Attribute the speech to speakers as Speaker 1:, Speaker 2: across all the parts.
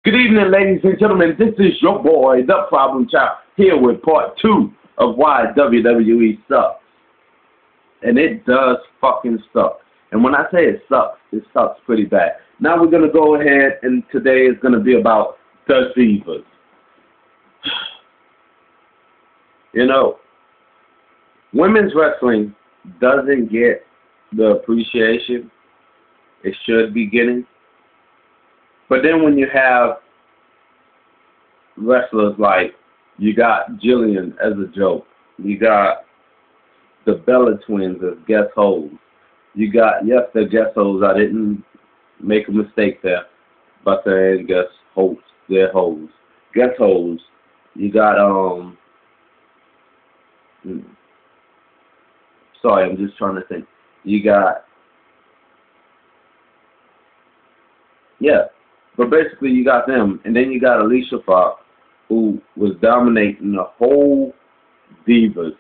Speaker 1: Good evening, ladies and gentlemen. This is your boy, the Problem Child, here with part 2 of why WWE sucks. And it does fucking suck. And when I say it sucks pretty bad. Now we're going to go ahead, and today is going to be about the Divas. You know, women's wrestling doesn't get the appreciation it should be getting. But then when you have wrestlers like, you got Jillian as a joke, you got the Bella Twins as guest hosts, you got, yes, they're guest hosts, I didn't make a mistake there by saying guest hosts, they're hosts, guest hosts, you got, sorry, I'm just trying to think, you got, yeah. But basically, you got them, and then you got Alicia Fox, who was dominating the whole Divas,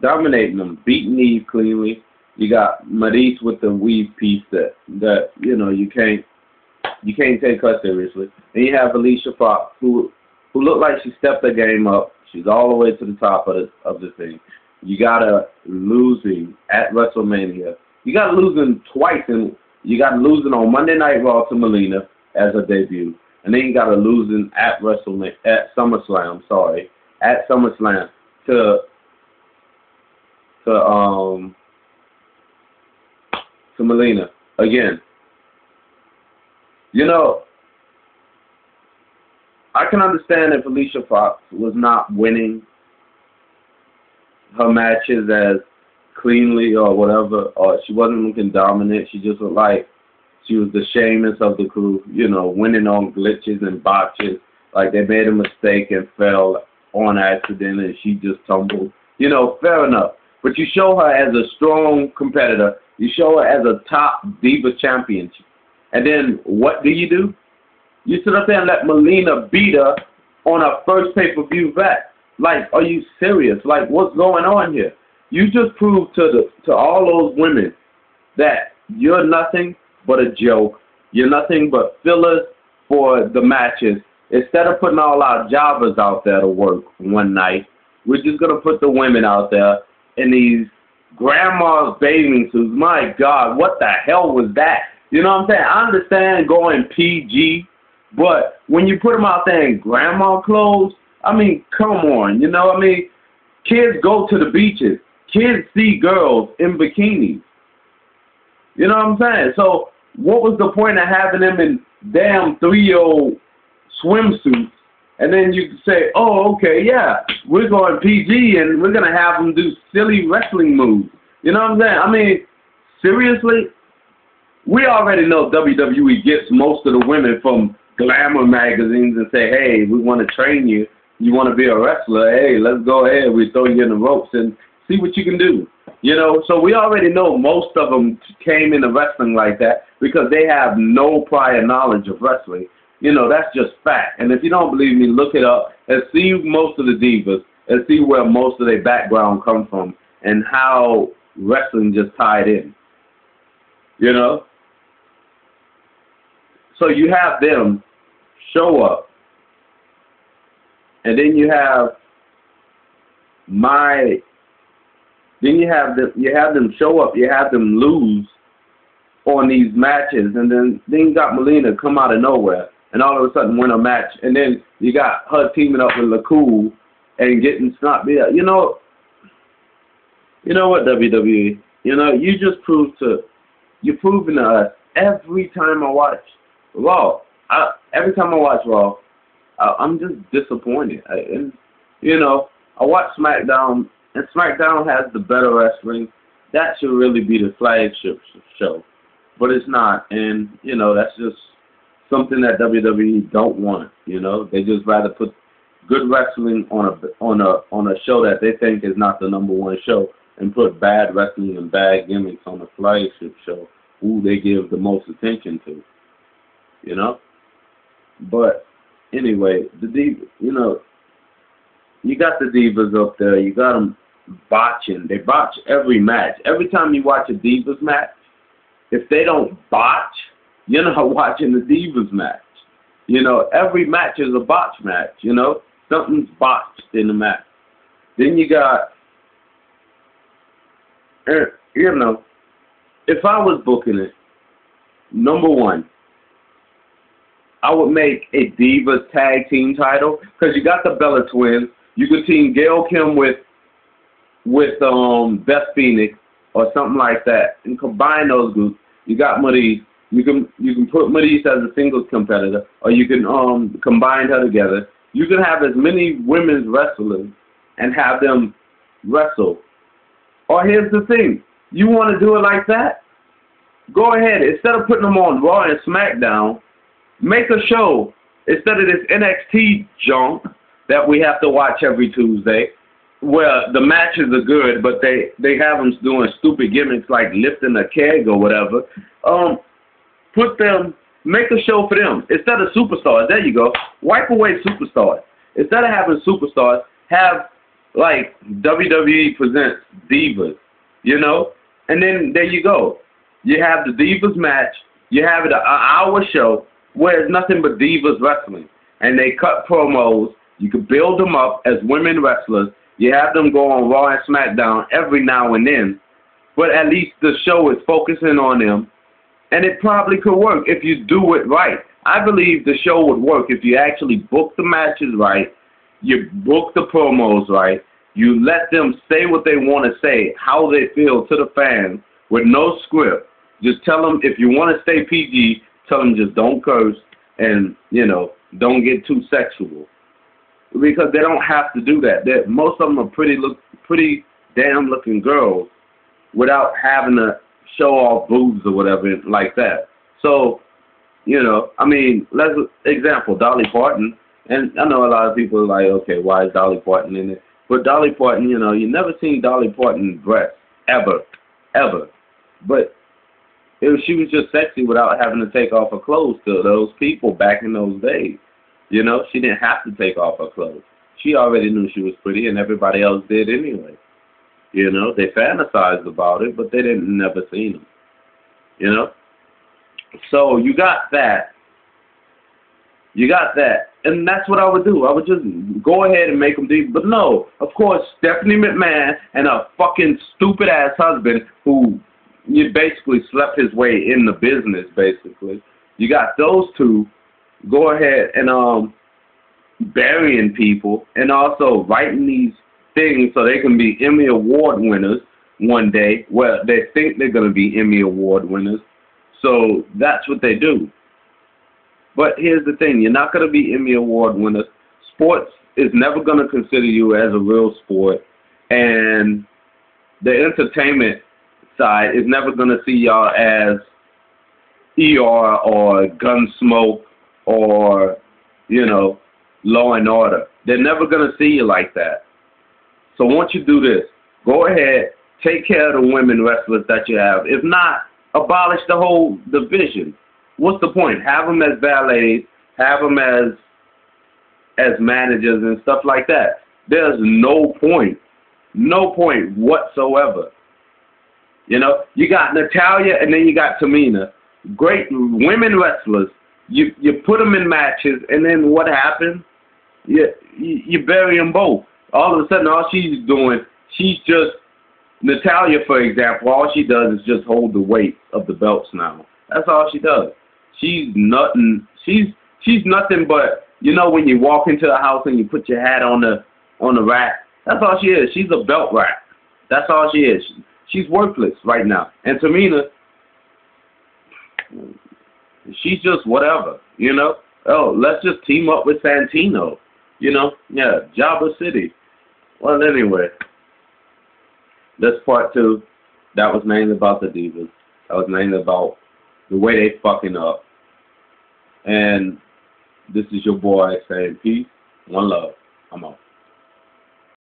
Speaker 1: dominating them, beating Eve cleanly. You got Maryse with the weave piece that you know you can't take her seriously. And you have Alicia Fox, who looked like she stepped her game up. She's all the way to the top of the thing. You got her losing at WrestleMania. You got her losing twice, and you got her losing on Monday Night Raw to Melina as a debut, and then you got her losing at SummerSlam to Melina again. You know, I can understand if Alicia Fox was not winning her matches as cleanly or whatever, or she wasn't looking dominant. She just looked like she was the Sheamus of the crew, you know, winning on glitches and botches. Like they made a mistake and fell on accident and she just tumbled. You know, fair enough. But you show her as a strong competitor. You show her as a top Diva champion. And then what do? You sit up there and let Melina beat her on her first pay-per-view back. Like, are you serious? Like, what's going on here? You just proved to all those women that you're nothing but a joke. You're nothing but fillers for the matches. Instead of putting all our jobbers out there to work one night, we're just going to put the women out there in these grandma's bathing suits. My God, what the hell was that? You know what I'm saying? I understand going PG, but when you put them out there in grandma clothes, I mean, come on. You know what I mean? Kids go to the beaches. Kids see girls in bikinis. You know what I'm saying? So what was the point of having them in damn 3-year-old swimsuits? And then you could say, oh, okay, yeah, we're going PG and we're going to have them do silly wrestling moves. You know what I'm saying? I mean, seriously? We already know WWE gets most of the women from glamour magazines and say, hey, we want to train you. You want to be a wrestler? Hey, let's go ahead. We throw you in the ropes and see what you can do. You know, so we already know most of them came into wrestling like that because they have no prior knowledge of wrestling. You know, that's just fact. And if you don't believe me, look it up and see most of the Divas and see where most of their background comes from and how wrestling just tied in. You know? So you have them show up, and then you have you have them show up, you have them lose on these matches, and then you got Melina come out of nowhere and all of a sudden win a match, and then you got her teaming up with LaCool and getting snot beat up. You know what, WWE? You know, you're proving to us every time I watch Raw. Every time I watch Raw, I'm just disappointed. You know, I watch SmackDown, and SmackDown has the better wrestling. That should really be the flagship show, but it's not. And you know, that's just something that WWE don't want. You know, they just rather put good wrestling on a show that they think is not the number one show, and put bad wrestling and bad gimmicks on the flagship show, who they give the most attention to. You know, but anyway, the Divas, you know, you got the Divas up there. You got them botching. They botch every match. Every time you watch a Divas match, if they don't botch, you're not watching the Divas match. You know, every match is a botch match. You know, something's botched in the match. Then you got, you know, if I was booking it, number one, I would make a Divas tag team title, because you got the Bella Twins. You could team Gail Kim with Beth Phoenix or something like that, and combine those groups. You got Maryse. You can put Maryse as a singles competitor, or you can combine her together. You can have as many women's wrestlers and have them wrestle. Or here's the thing: you want to do it like that? Go ahead. Instead of putting them on Raw and SmackDown, make a show instead of this NXT junk that we have to watch every Tuesday, where the matches are good, but they have them doing stupid gimmicks like lifting a keg or whatever. Make a show for them instead of superstars. There you go. Wipe away superstars. Instead of having superstars, have like WWE presents Divas, you know, and then there you go. You have the Divas match. You have it an hour show where it's nothing but Divas wrestling, and they cut promos. You can build them up as women wrestlers. You have them go on Raw and SmackDown every now and then, but at least the show is focusing on them, and it probably could work if you do it right. I believe the show would work if you actually book the matches right, you book the promos right, you let them say what they want to say, how they feel to the fans, with no script. Just tell them, if you want to stay PG, tell them just don't curse and, you know, don't get too sexual. Because they don't have to do that. Most of them are pretty damn looking girls without having to show off boobs or whatever like that. So, you know, I mean, example, Dolly Parton. And I know a lot of people are like, okay, why is Dolly Parton in it? But Dolly Parton, you know, you never seen Dolly Parton's breasts, ever. But she was just sexy without having to take off her clothes to those people back in those days. You know, she didn't have to take off her clothes. She already knew she was pretty, and everybody else did anyway. You know, they fantasized about it, but they didn't never seen them. You know? So you got that. And that's what I would do. I would just go ahead and make them do. But no, of course, Stephanie McMahon and a fucking stupid-ass husband who basically slept his way in the business, basically. You got those two. Go ahead and burying people and also writing these things so they can be Emmy Award winners one day. Well, they think they're going to be Emmy Award winners. So that's what they do. But here's the thing. You're not going to be Emmy Award winners. Sports is never going to consider you as a real sport. And the entertainment side is never going to see y'all as ER or Gunsmoke or, you know, Law and Order. They're never going to see you like that. So once you do this, go ahead, take care of the women wrestlers that you have. If not, abolish the whole division. What's the point? Have them as valets, have them as managers and stuff like that. There's no point whatsoever. You know, you got Natalya and then you got Tamina, great women wrestlers. You put them in matches, and then what happens? You bury them both. All of a sudden, all she's doing, Natalya, for example, all she does is just hold the weight of the belts now. That's all she does. She's nothing. She's nothing but, you know, when you walk into a house and you put your hat on the rack. That's all she is. She's a belt rack. That's all she is. She's worthless right now. And Tamina, she's just whatever, you know. Oh, let's just team up with Santino, you know. Yeah, Jabba City. Well, anyway, that's part 2. That was mainly about the Divas. That was mainly about the way they fucking up. And this is your boy saying peace, one love. I'm out.